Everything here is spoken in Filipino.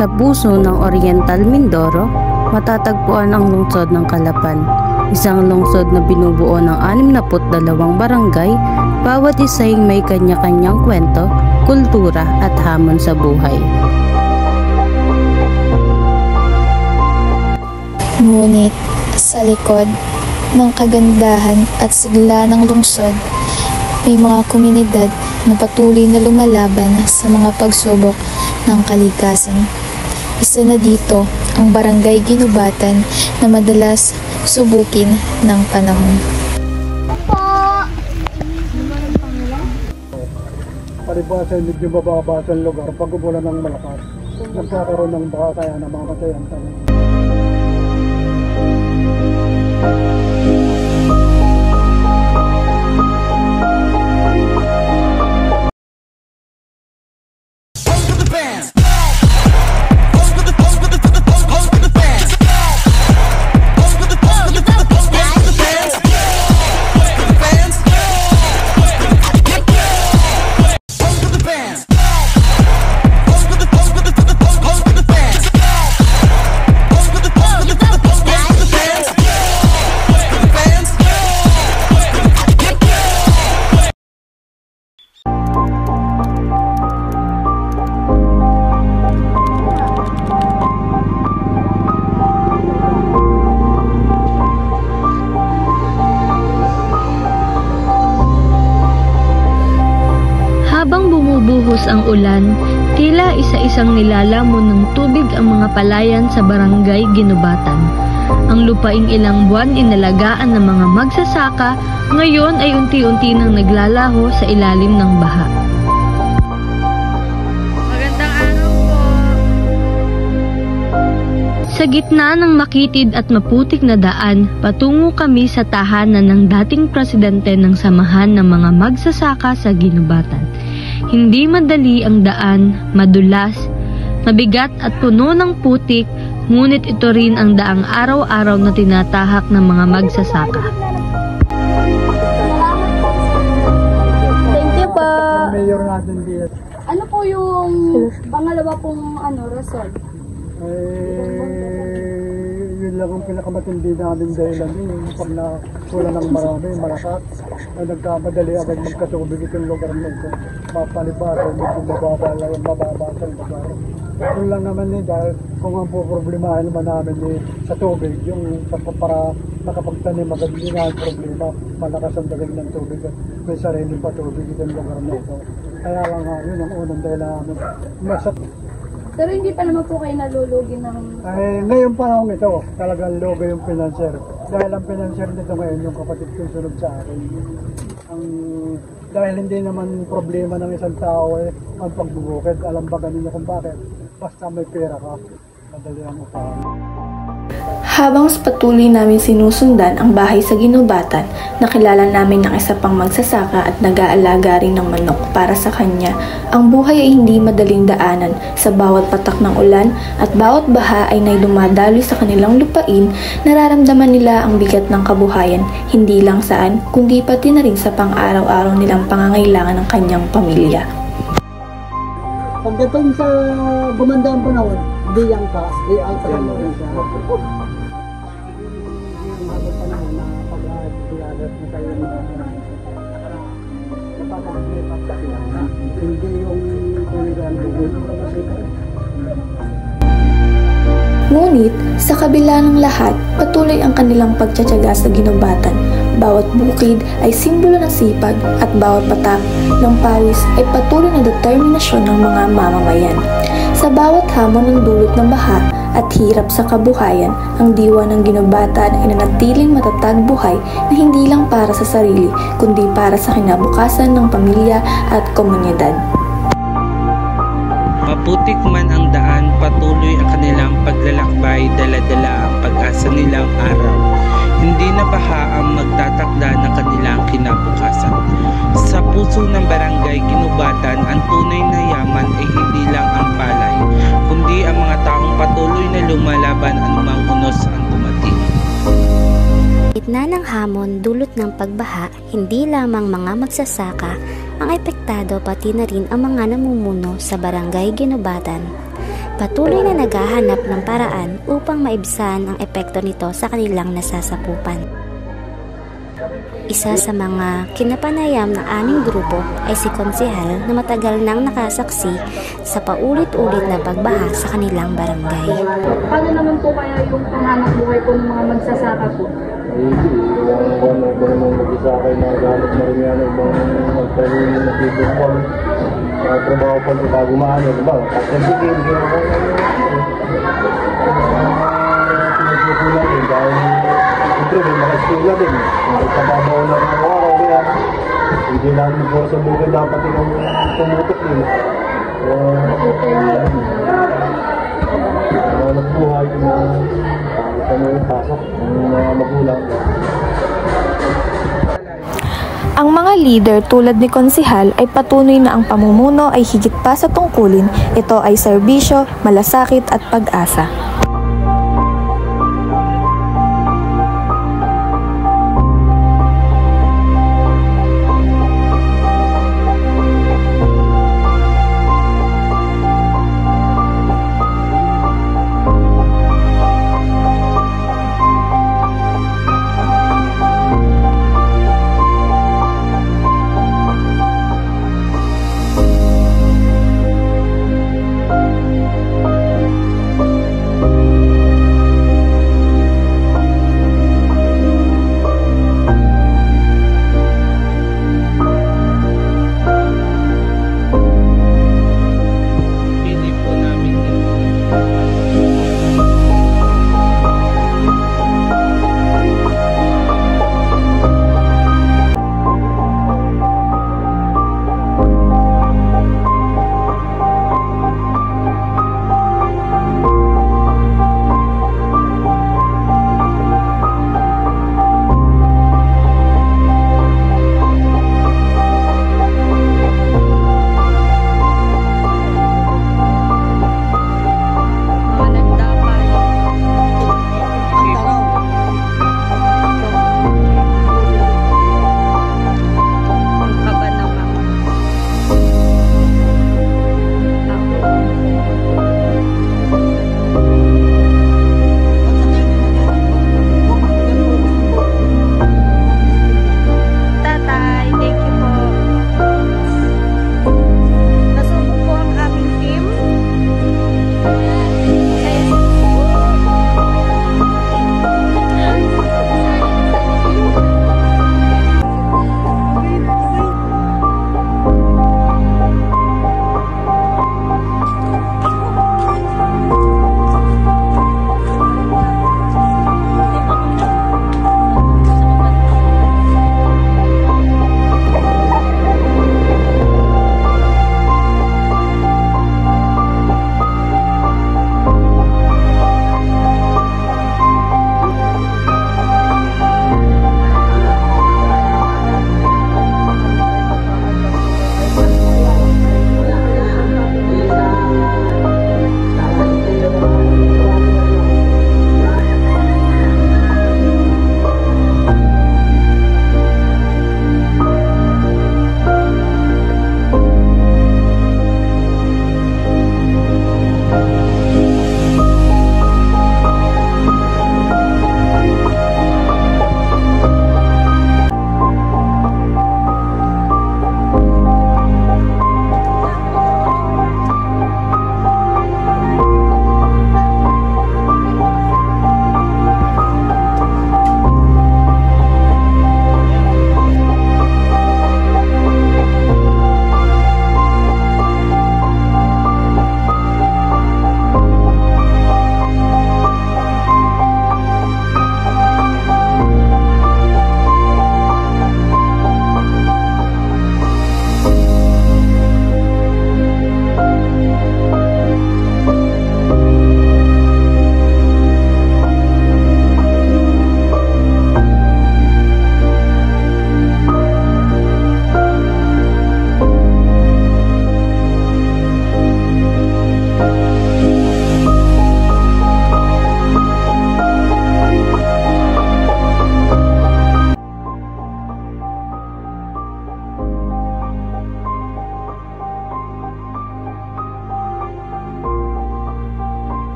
Sa puso ng Oriental Mindoro, matatagpuan ang lungsod ng Calapan, isang lungsod na binubuo ng 62 barangay, bawat isa'y may kanya-kanyang kwento, kultura at hamon sa buhay. Ngunit sa likod ng kagandahan at sigla ng lungsod, may mga komunidad na patuloy na lumalaban sa mga pagsubok ng kalikasan. Isa na dito ang Barangay Ginubatan na madalas subukin ng panahon. Palibasan, medyo mababa sa lugar pag umulan ng malakas. Nagkakaroon ng baka kaya namamatay ang tayo. Habang bumubuhos ang ulan, tila isa-isang nilalamon ng tubig ang mga palayan sa Barangay Ginubatan. Ang lupaing ilang buwan inalagaan ng mga magsasaka, ngayon ay unti-unti nang naglalaho sa ilalim ng baha. Magandang araw po! Sa gitna ng makitid at maputik na daan, patungo kami sa tahanan ng dating presidente ng Samahan ng mga Magsasaka sa Ginubatan. Hindi madali ang daan, madulas, mabigat at puno ng putik, ngunit ito rin ang daang araw-araw na tinatahak ng mga magsasaka. Thank you po. Mayor natin dito. Ano po yung pangalawa pong rason? Yun lang ang pinakamatindi namin dahilan yung pag wala ng marami, malakas, ay nagkamadali agad magkatubig itong lugar na ito. Mapalibasan, medyo mababa sa lugar. Yun lang naman dahil kung ang problemahin naman namin sa tubig, yung para nakapagtanim agad hindi nga ang problema, malakas ang dalig ng tubig at may sarili pa tubig itong lugar na ito. Kaya lang nga, yun ang unang dahilan namin. Pero hindi pa naman po kayo nalulugi ng... Ngayon panahon ito, talagang logo yung financier. Dahil ang financier nito ngayon, yung kapatid kong sunod sa akin. Dahil hindi naman problema ng isang tao ang pagbubukid. Alam ba ganun kung bakit? Basta may pera ka, madali ang upahan. Habang patuloy namin sinusundan ang bahay sa Ginubatan, nakilala namin ng isa pang magsasaka at nag-aalaga rin ng manok para sa kanya. Ang buhay ay hindi madaling daanan. Sa bawat patak ng ulan at bawat baha ay naidumadaloy sa kanilang lupain, nararamdaman nila ang bigat ng kabuhayan, hindi lang saan, kundi pati na rin sa pang-araw-araw nilang pangangailangan ng kanyang pamilya. Pagdating sa gumanda ang panahon, biyang ka, ay panahon siya. Ngunit, sa kabila ng lahat, patuloy ang kanilang pagtsatsaga sa Ginubatan. Bawat bukid ay simbolo ng sipag at bawat patak ng pawis ay patuloy na determinasyon ng mga mamamayan. Sa bawat hamon ng dulot ng baha at hirap sa kabuhayan, ang diwa ng Ginubatan ay nanatiling matatag buhay na hindi lang para sa sarili, kundi para sa kinabukasan ng pamilya at komunidad. Maputik man ang daan, patuloy ang kanilang paglalakbay, dala-dala ang pag-asa nilang araw. Hindi na baha ang magtatakda ng kanilang kinabukasan. Sa puso ng Barangay Ginubatan, ang tunay na yaman ay hindi lang ang palay, kundi ang mga taong patuloy na lumalaban anumang unos ang dumating. Gitna ng hamon dulot ng pagbaha, hindi lamang mga magsasaka ang epektado pati na rin ang mga namumuno sa Barangay Ginubatan. patuloy na naghahanap ng paraan upang maibsan ang epekto nito sa kanilang nasasakupan. Isa sa mga kinapanayam ng aming grupo ay si Konsehal na matagal nang nakasaksi sa paulit-ulit na pagbaha sa kanilang barangay. Paano naman po kaya yung panghanap buhay po ng mga magsasaka po? Yung mga magsasaka na gamit na rin yan ng mga magtanim na nagtitipon. Trabaho pa ito bago maano, diba? Kasabihin, pinagsusulan din dahil siyempre may mga estula din. Nagpapabaw na ng araw kaya hindi namin po sa bukid dapat yung tumutok din. Nagbuhay na kami yung pasok ng mga magulang. Ang mga leader tulad ni Konsehal ay patunay na ang pamumuno ay higit pa sa tungkulin. Ito ay serbisyo, malasakit at pag-asa.